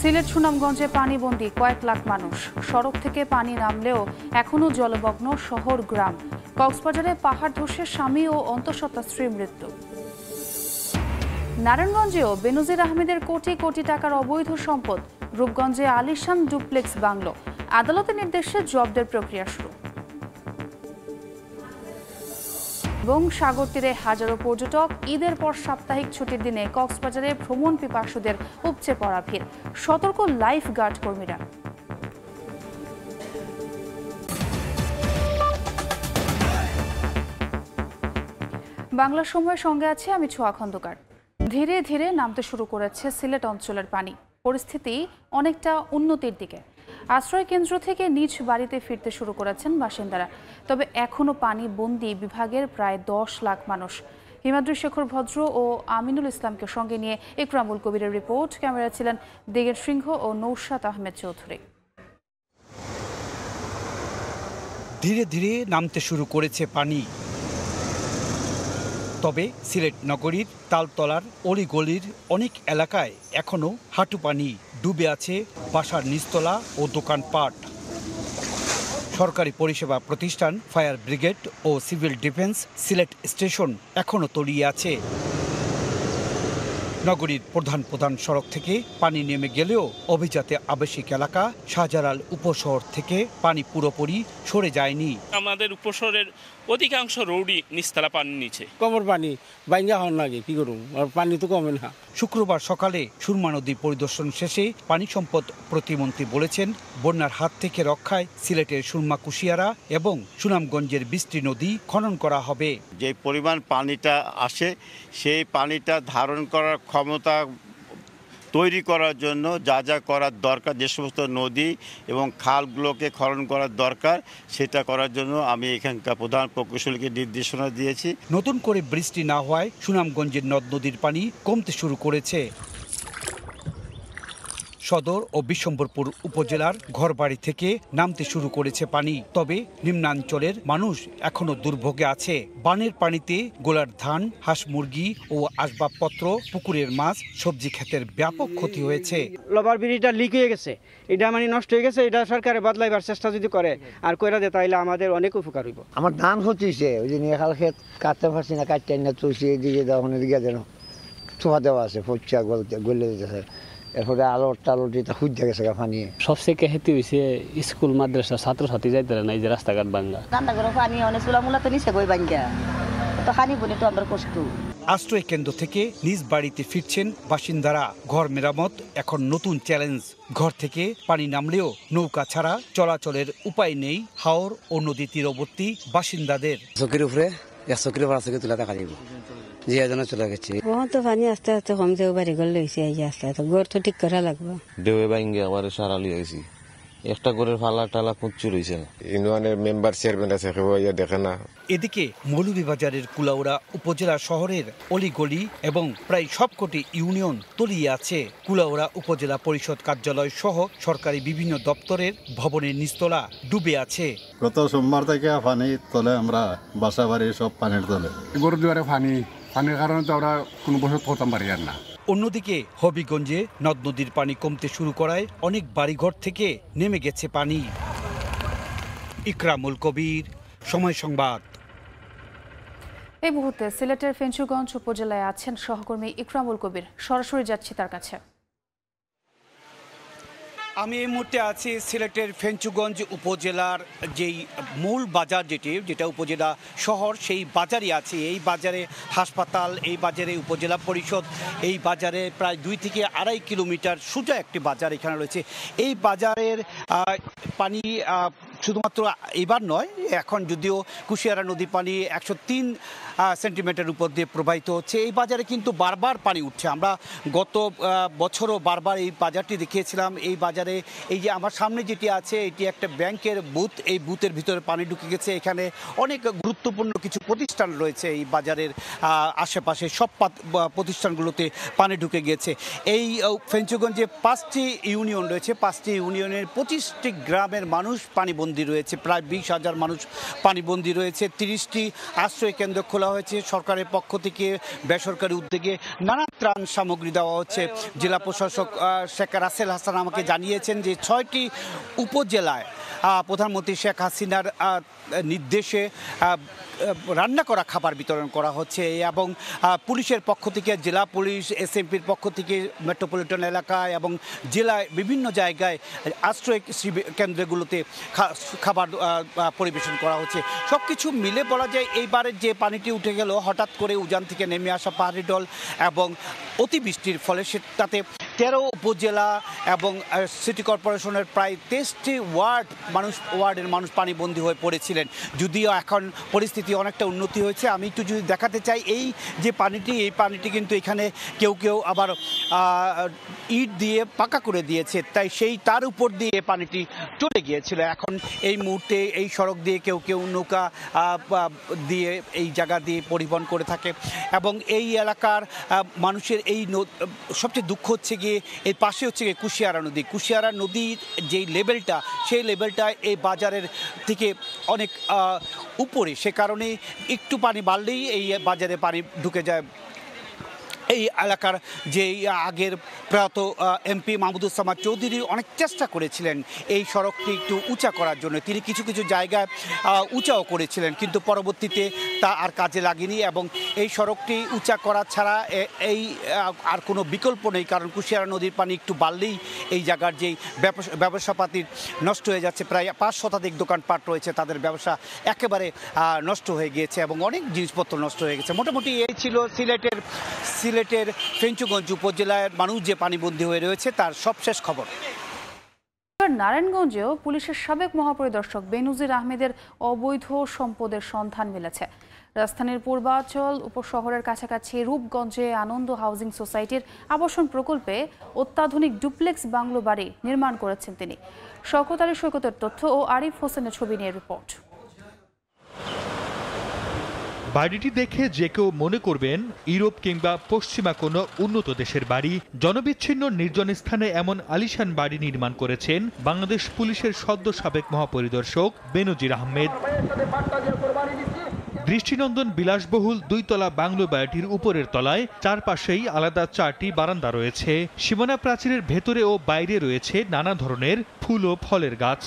সিলেট সুনামগঞ্জে পানিবন্দী কয়েক লাখ মানুষ। সড়ক থেকে পানি নামলেও এখনো জলমগ্ন শহর গ্রাম। কক্সবাজারে পাহাড় ধসে স্বামী ও অন্তঃসত্ত্বা স্ত্রীর মৃত্যু। নারায়ণগঞ্জেও বেনজির আহমেদের কোটি কোটি টাকার অবৈধ সম্পদ। রূপগঞ্জে আলিশান ডুপ্লেক্স বাংলো। আদালতের নির্দেশে জব্দের প্রক্রিয়া শুরু। এবং সাগর তীরে হাজারো পর্যটক। ঈদের পর সাপ্তাহিক ছুটির দিনে কক্সবাজারে ভ্রমণ পিপাসুদের উপচে পড়া ভিড়। সতর্ক লাইফ গার্ড কর্মীরা। বাংলা সময়ের সঙ্গে আছে আমি ছোঁয়া খন্দকার। ধীরে ধীরে নামতে শুরু করেছে সিলেট অঞ্চলের পানি। পরিস্থিতি অনেকটা উন্নতির দিকে। আশ্রয় কেন্দ্র থেকে নিজ বাড়িতে ফিরতে শুরু করেছেন বাসিন্দারা। তবে এখনো পানি বন্দী বিভাগের প্রায় 10 লাখ মানুষ। হিমাদ্রি শেখর ভদ্র ও আমিনুল ইসলামকে সঙ্গে নিয়ে ইকরামুল কবিরের রিপোর্ট। ক্যামেরা ছিলেন দেগের সিংহ ও নৌশাদ আহমেদ চৌধুরী। ধীরে ধীরে নামতে শুরু করেছে পানি। তবে সিলেট নগরীর তালতলার অলিগলির অনেক এলাকায় এখনো হাঁটু পানি। ডুবে আছে বাসার নিচতলা ও দোকানপাট। সরকারি পরিষেবা প্রতিষ্ঠান, ফায়ার ব্রিগেড ও সিভিল ডিফেন্স সিলেট স্টেশন এখনো তলিয়ে আছে। নগরীর প্রধান প্রধান সড়ক থেকে পানি নেমে গেলেও অভিজাতে আবাসিক এলাকা শাহজালাল উপশহর থেকে পানি পুরোপুরি সরে যায়নি। আমাদের উপশহরের অধিকাংশ রোডই নিচতলা পানির নিচে। কমর পানি বাইঙ্গা হওয়ার লাগে কি করুন, আর পানি তো কমে না। শুক্রবার সকালে সুরমা নদী পরিদর্শন শেষে পানি সম্পদ প্রতিমন্ত্রী বলেছেন, বন্যার হাত থেকে রক্ষায় সিলেটের সুরমা কুশিয়ারা এবং সুনামগঞ্জের বৃষ্টি নদী খনন করা হবে। যে পরিমাণ পানিটা আসে সেই পানিটা ধারণ করার ক্ষমতা তৈরি করার জন্য যা যা করার দরকার, যে সমস্ত নদী এবং খালগুলোকে খনন করার দরকার সেটা করার জন্য আমি এখানকার প্রধান প্রকৌশলীকে নির্দেশনা দিয়েছি। নতুন করে বৃষ্টি না হওয়ায় সুনামগঞ্জের নদ নদীর পানি কমতে শুরু করেছে। সদর ও বিশ্বম্বরপুর উপজেলার ঘরবাড়ি থেকে নামতে শুরু করেছে পানি। তবে নিম্নাঞ্চলের মানুষ এখনো দুর্ভোগে আছে। বানের পানিতে গোলার ধান, হাঁস মুরগি ও আসবাবপত্র, পুকুরের মাছ, সবজি ক্ষেতের ব্যাপক ক্ষতি হয়েছে। লবার ব্রিজটা লিক হয়ে গেছে, এটা মানে নষ্ট হয়ে গেছে। এটা সরকারে বদলাইবার চেষ্টা যদি করে আর কইরা দেয় তাহলে আমাদের অনেক উপকার হইব। আমার ধান হচ্ছে ওই যে নিয়ে খাল ক্ষেত কাটতে পারছি না, কাটতে না তুলছি এদিকে দেওয়া এদিকে যেন ছোঁয়া দেওয়া আছে, ফচ্চা গলে যেতেছে। এরপরে আলোর টালোর যেটা খুঁজতে গেছে পানি। সবচেয়ে ক্ষতি হয়েছে স্কুল মাদ্রাসা ছাত্রছাত্রী যাইতে না, এই যে রাস্তাঘাট ভাঙ্গা। রান্নাঘর পানি অনেক চুলামুলা তো নিচে গই ভাঙ্গা, তো খানি বলে তো আমরা কষ্ট। আশ্রয় কেন্দ্র থেকে নিজ বাড়িতে ফিরছেন বাসিন্দারা। ঘর মেরামত এখন নতুন চ্যালেঞ্জ। ঘর থেকে পানি নামলেও নৌকা ছাড়া চলাচলের উপায় নেই হাওর ও নদী তীরবর্তী বাসিন্দাদের। চকির উপরে 100 চকির উপর আছে তুলে দেখা যাইব যে এজন্য চলে গেছে। বহুত তো পানি আস্তে আস্তে কম যাও, বাড়ি ঘর লইছে আস্তে আস্তে। ঘর তো ঠিক করা লাগবে। দেবে ভাঙ্গে আমার সারা লিয়ে গেছি, একটা করে ফালা টালা পুঁচু রয়েছে। ইউনিয়নের মেম্বার চেয়ারম্যান আছে, দেখে না। এদিকে মৌলভীবাজারের কুলাউড়া উপজেলা শহরের অলিগলি এবং প্রায় সবকটি ইউনিয়ন তলিয়ে আছে। কুলাউড়া উপজেলা পরিষদ কার্যালয় সহ সরকারি বিভিন্ন দপ্তরের ভবনের নিচতলা ডুবে আছে। গত সোমবার থেকে পানি তলে, আমরা বাসা বাড়ি সব পানির তলে। গরু দুয়ারে পানির কারণে তো আমরা কোনো বছর করতাম পারি আর না। অন্যদিকে হবিগঞ্জে নদ নদীর পানি কমতে শুরু করায় অনেক বাড়িঘর থেকে নেমে গেছে পানি। ইকরামুল কবির, সময় সংবাদ। এই মুহূর্তে সিলেটের ফেঞ্চুগঞ্জ উপজেলায় আছেন সহকর্মী ইকরামুল কবির। সরাসরি যাচ্ছি তার কাছে। আমি এই মুহূর্তে আছি সিলেটের ফেঞ্চুগঞ্জ উপজেলার যেই মূল বাজার যেটা উপজেলা শহর, সেই বাজারই আছে। এই বাজারে হাসপাতাল, এই বাজারে উপজেলা পরিষদ, এই বাজারে প্রায় 2 থেকে 2.5 কিলোমিটার সোজা একটি বাজার এখানে রয়েছে। এই বাজারের পানি শুধুমাত্র এবার নয়, এখন যদিও কুশিয়ারা নদীর পানি 103 সেন্টিমিটার উপর দিয়ে প্রবাহিত হচ্ছে। এই বাজারে কিন্তু বারবার পানি উঠছে। আমরা গত বছরও বারবার এই বাজারটি দেখিয়েছিলাম। এই বাজারে এই যে আমার সামনে যেটি আছে, এটি একটা ব্যাংকের বুথ। এই বুথের ভিতরে পানি ঢুকে গেছে। এখানে অনেক গুরুত্বপূর্ণ কিছু প্রতিষ্ঠান রয়েছে এই বাজারের আশেপাশে, সব প্রতিষ্ঠানগুলোতে পানি ঢুকে গেছে। এই ফেঞ্চুগঞ্জে 5টি ইউনিয়ন রয়েছে। 5টি ইউনিয়নের 25টি গ্রামের মানুষ পানিবন্দী পানিবন্দী রয়েছে, প্রায় 20,000 মানুষ পানিবন্দী রয়েছে। 30টি আশ্রয় কেন্দ্র খোলা হয়েছে সরকারের পক্ষ থেকে, বেসরকারি উদ্যোগে নানা ত্রাণ সামগ্রী দেওয়া হচ্ছে। জেলা প্রশাসক শেখ রাসেল হাসান আমাকে জানিয়েছেন যে 6টি উপজেলায় প্রধানমন্ত্রী শেখ হাসিনার নির্দেশে রান্না করা খাবার বিতরণ করা হচ্ছে এবং পুলিশের পক্ষ থেকে, জেলা পুলিশ, এসএমপির পক্ষ থেকে মেট্রোপলিটন এলাকায় এবং জেলায় বিভিন্ন জায়গায় আশ্রয় কেন্দ্রগুলোতে খাবার পরিবেশন করা হচ্ছে। সব কিছু মিলে বলা যায় এইবারের যে পানিটি উঠে গেল হঠাৎ করে উজান থেকে নেমে আসা পাহাড়ি ঢল এবং অতিবৃষ্টির ফলে তাতে 13 উপজেলা এবং সিটি কর্পোরেশনের প্রায় 23টি ওয়ার্ডের মানুষ পানিবন্দী হয়ে পড়েছিলেন। যদিও এখন পরিস্থিতি অনেকটা উন্নতি হয়েছে। আমি একটু যদি দেখাতে চাই, এই যে পানিটি কিন্তু এখানে কেউ আবার ইট দিয়ে পাকা করে দিয়েছে, তাই তার উপর দিয়ে পানিটি চলে গিয়েছিল। এখন এই মুহূর্তে এই সড়ক দিয়ে কেউ নৌকা দিয়ে এই জায়গা দিয়ে পরিবহন করে থাকে এবং এই এলাকার মানুষের এই সবচেয়ে দুঃখ হচ্ছে গিয়ে এর পাশে হচ্ছে গিয়ে কুশিয়ারা নদীর যেই লেভেলটা, সেই লেভেলটা এই বাজারের থেকে অনেক উপরে, সে কারণে একটু পানি বাড়লেই এই বাজারে পানি ঢুকে যায়। এই এলাকার যে আগের প্রয়াত এমপি মাহমুদুজ্জামান চৌধুরী অনেক চেষ্টা করেছিলেন এই সড়কটি একটু উঁচা করার জন্য। তিনি কিছু জায়গায় উঁচাও করেছিলেন, কিন্তু পরবর্তীতে তা আর কাজে লাগেনি এবং এই সড়কটি উঁচা করা ছাড়া আর কোনো বিকল্প নেই। কারণ কুশিয়ারা নদীর পানি একটু বাড়লেই এই জায়গার যেই ব্যবসাপাতির নষ্ট হয়ে যাচ্ছে। প্রায় 5 শতাধিক দোকানপাট রয়েছে, তাদের ব্যবসা একেবারে নষ্ট হয়ে গিয়েছে এবং অনেক জিনিসপত্র নষ্ট হয়ে গেছে। মোটামুটি এই ছিল সিলেটের ফেঞ্চুগঞ্জ উপজেলার মানুষ যে পানিবন্দী হয়ে রয়েছে তার সবশেষ খবর। নারায়ণগঞ্জেও পুলিশের সাবেক মহাপরিদর্শক বেনজির আহমেদের অবৈধ সম্পদের সন্ধান মিলেছে। রাজধানীর পূর্বাঞ্চল উপশহরের কাছাকাছি রূপগঞ্জে আনন্দ হাউজিং সোসাইটির আবাসন প্রকল্পে অত্যাধুনিক ডুপ্লেক্স বাংলো বাড়ি নির্মাণ করেছেন তিনি। শওকত আলী সৈকতের তথ্য ও আরিফ হোসেনের ছবি নিয়ে রিপোর্ট। বাড়িটি দেখে যে কেউ মনে করবেন ইউরোপ কিংবা পশ্চিমা কোনো উন্নত দেশের বাড়ি। জনবিচ্ছিন্ন নির্জন স্থানে এমন আলিশান বাড়ি নির্মাণ করেছেন বাংলাদেশ পুলিশের সদ্য সাবেক মহাপরিদর্শক বেনজির আহমেদ। দৃষ্টিনন্দন বিলাসবহুল 2 তলা বাংলো বাড়িটির উপরের তলায় চারপাশেই আলাদা 4টি বারান্দা রয়েছে। সীমানা প্রাচীরের ভেতরে ও বাইরে রয়েছে নানা ধরনের ফুল ও ফলের গাছ।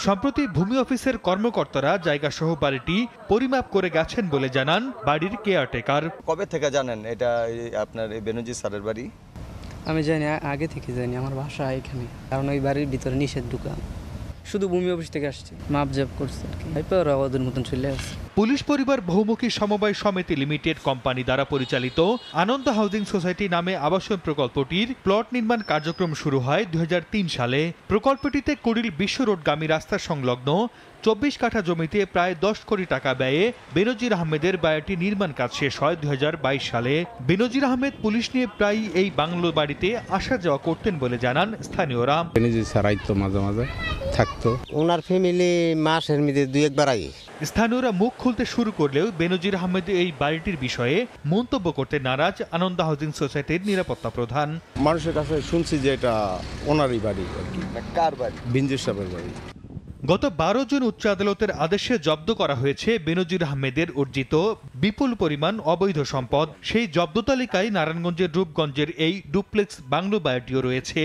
সম্প্রতি ভূমি অফিসের কর্মকর্তারা জায়গা সহ বাড়িটি পরিমাপ করে গেছেন বলে জানান বাড়ির কেয়ারটেকার। কবে থেকে জানেন এটা আপনার বেনজির স্যারের বাড়ি? আমি জানি, আগে থেকে জানি, আমার বাসা এখানে। কারণ ওই বাড়ির ভিতরে নিষেধ ঢুকা, শুধু ভূমি অফিস থেকে আসছে, মাপজাপ করছে আর কি, ওদের মতন চলে আসছে। পুলিশ পরিবার বহুমুখী সমবায় সমিতি লিমিটেড কোম্পানি দ্বারা পরিচালিত আনন্দ হাউজিং সোসাইটি নামে আবাসন প্রকল্পটির প্লট নির্মাণ কার্যক্রম শুরু হয় 2003 সালে। প্রকল্পটিতে কুড়িল বিশ্ব রোডগামী রাস্তা সংলগ্ন 24 কাঠা জমিতে প্রায় 10 কোটি টাকা ব্যয়ে বেনজির আহমেদের বাড়িটি নির্মাণ কাজ শেষ হয় 2022 সালে। বেনজির আহমেদ পুলিশ নিয়ে প্রায় এই বাংলো বাড়িতে আসা যাওয়া করতেন বলে জানান স্থানীয়রা। বেনজির স্যার তো মাঝে মাঝে থাকতো, ওনার ফ্যামিলি মাসের মধ্যে 2-1 বার আগে। স্থানীয়রা মুখ খুলতে শুরু করলেও বেনজির আহমেদ এই বাড়িটির বিষয়ে মন্তব্য করতে নারাজ আনন্দ হাউজিং সোসাইটির নিরাপত্তা প্রধান। মানুষের কাছে শুনছি যে এটা ওনারই বাড়ি আর কি। কার বাড়ি? বেনজির সাহেবের বাড়ি। গত 12 জুন উচ্চ আদালতের আদেশে জব্দ করা হয়েছে বেনজির আহমেদের অর্জিত বিপুল পরিমাণ অবৈধ সম্পদ। সেই জব্দ তালিকায় নারায়ণগঞ্জের রূপগঞ্জের এই ডুপ্লেক্স বাংলো বাড়িটিও রয়েছে।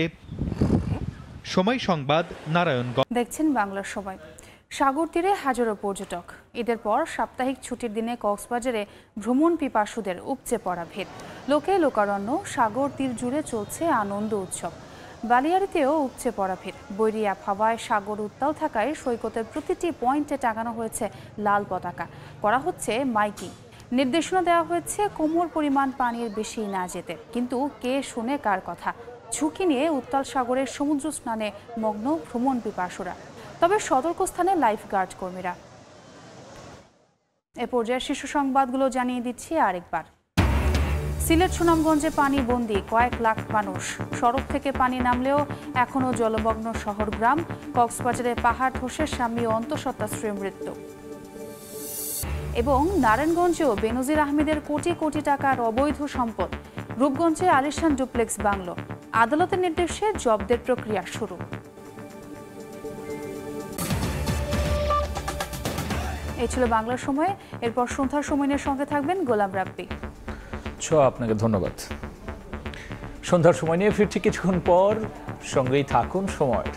সময় সংবাদ, নারায়ণগঞ্জ। দেখছেন বাংলার সময়। সাগর তীরে হাজারো পর্যটক। ঈদের পর সাপ্তাহিক ছুটির দিনে কক্সবাজারে ভ্রমণ পিপাসুদের উপচে পড়া ভিড়। লোকে লোকারণ্য, সাগর তীর জুড়ে চলছে আনন্দ উৎসব। বালিয়াড়িতেও উপচে পড়া ভিড়। বৈরী আবহাওয়ায় সাগর উত্তাল থাকায় সৈকতের প্রতিটি পয়েন্টে টাঙানো হয়েছে লাল পতাকা, করা হচ্ছে মাইকিং। নির্দেশনা দেওয়া হয়েছে কোমর পরিমাণ পানির বেশি না যেতে। কিন্তু কে শুনে কার কথা? ঝুঁকি নিয়ে উত্তাল সাগরের সমুদ্র স্নানে মগ্ন ভ্রমণ পিপাসুরা। তবে সতর্ক স্থানে লাইফগার্ড কর্মীরা। এ পর্যায়ে শীর্ষ সংবাদগুলো জানিয়ে দিচ্ছি আরেকবার। সিলেট সুনামগঞ্জে পানি বন্দী কয়েক লাখ মানুষ। সড়ক থেকে পানি নামলেও এখনও জলমগ্ন শহর গ্রাম। কক্সবাজারে পাহাড় ধসে স্বামী ও অন্তঃসত্ত্বা স্ত্রীর মৃত্যু। এবং নারায়ণগঞ্জেও বেনজির আহমেদের কোটি কোটি টাকার অবৈধ সম্পদ। রূপগঞ্জে আলিশান ডুপ্লেক্স বাংলো। আদালতের নির্দেশে জব্দের প্রক্রিয়া শুরু। এই ছিল বাংলার সময়। এরপর সন্ধ্যার সময়ের সঙ্গে থাকবেন গোলাম রাব্বি। আপনাকে ধন্যবাদ। সন্ধ্যার সময় নিয়ে ফিরছি কিছুক্ষণ পর, সঙ্গেই থাকুন সময়ের।